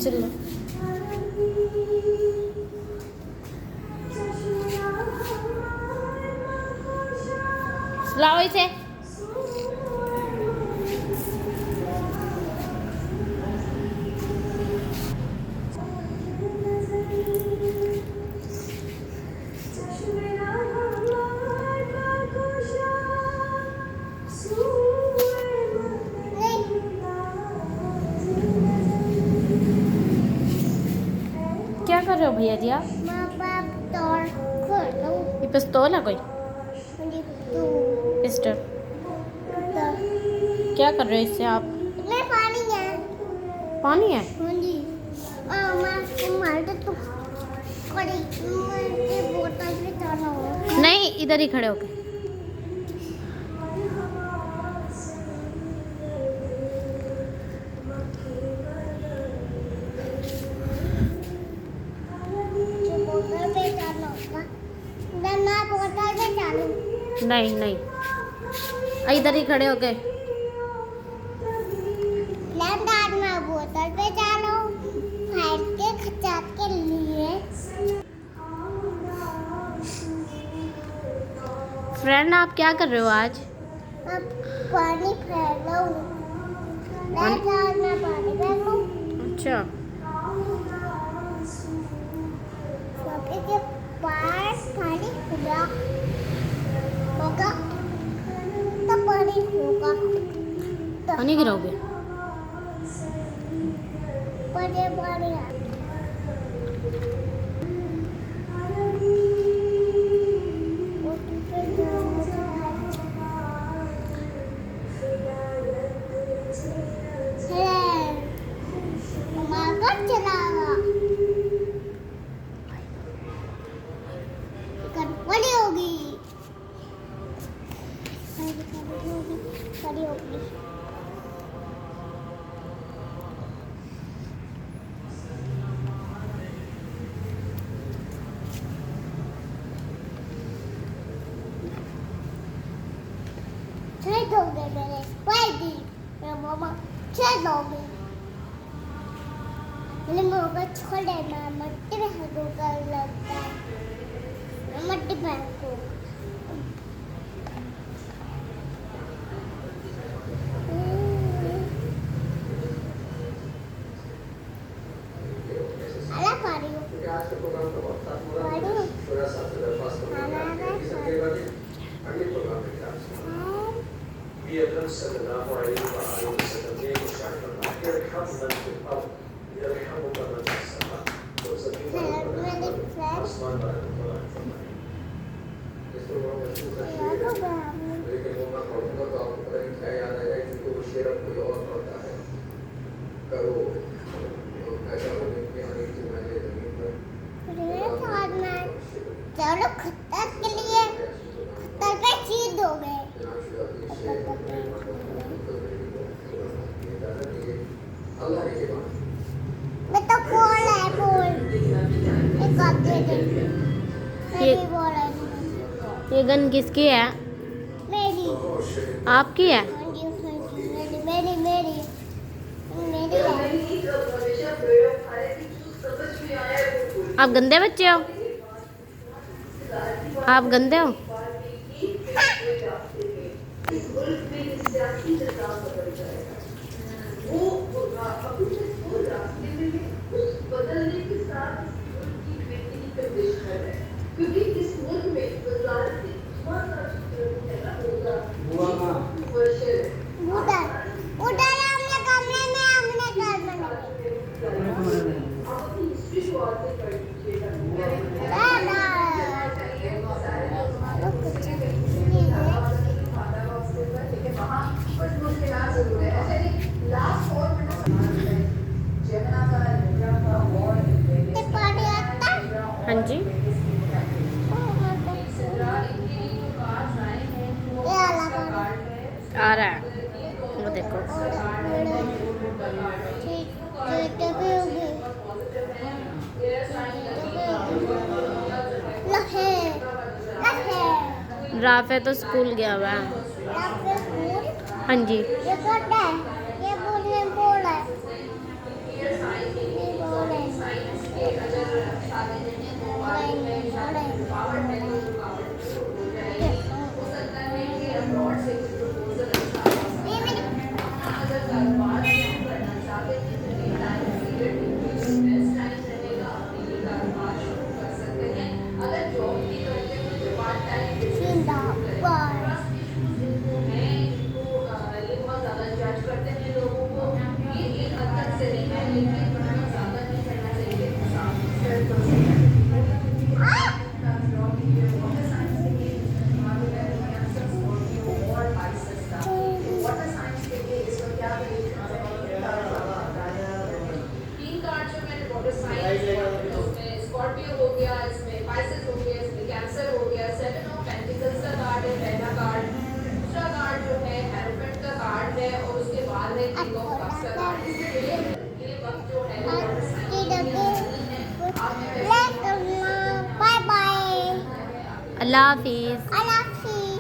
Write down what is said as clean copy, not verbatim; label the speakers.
Speaker 1: चलो लाओ इसे। क्या कर रहे हो भैया जी आप? ये पिस्तौल है कोई? पिस्टल। क्या कर रहे हो इससे आप?
Speaker 2: पानी है।
Speaker 1: पानी है? नहीं, इधर ही खड़े होके। नहीं नहीं, इधर ही खड़े होके।
Speaker 2: बोतल पे डालो फाइल के खचात के लिए।
Speaker 1: फ्रेंड आप क्या कर रहे हो आज?
Speaker 2: अब पानी फैलाओ। मैं पानी फैलाऊं।
Speaker 1: अच्छा,
Speaker 2: सभी के पास पानी होगा तो पानी होगा तो
Speaker 1: पानी गिराओगे?
Speaker 2: पानी खड़ी होगी। छह दोगे मेरे स्पाइडी, मेरा मामा छह दोगे। मेरे मामा छोड़ देना, मट्टी में हाथों लगता है, मट्टी फेंको। चलो खतर के लिए खतर पे चीज दो गए। मैं तो बोल है बोल एक आते थे मैं भी बोल रही हूँ।
Speaker 1: ये गन किसकी है?
Speaker 2: मेरी।
Speaker 1: आपकी है?
Speaker 2: मेरी मेरी मेरी मेरी है।
Speaker 1: आप गंदे बच्चे हो, आप गंदे हो।
Speaker 2: उधर हमने कमरे में हमने घर बनाया।
Speaker 1: हाँ जी, आ रहा है वो देखो। राफे तो स्कूल गया हुआ है। हाँ जी।
Speaker 2: ये बोल है बाय बाय
Speaker 1: अल्लाह हाफिज़।
Speaker 2: अल्लाह हाफिज़।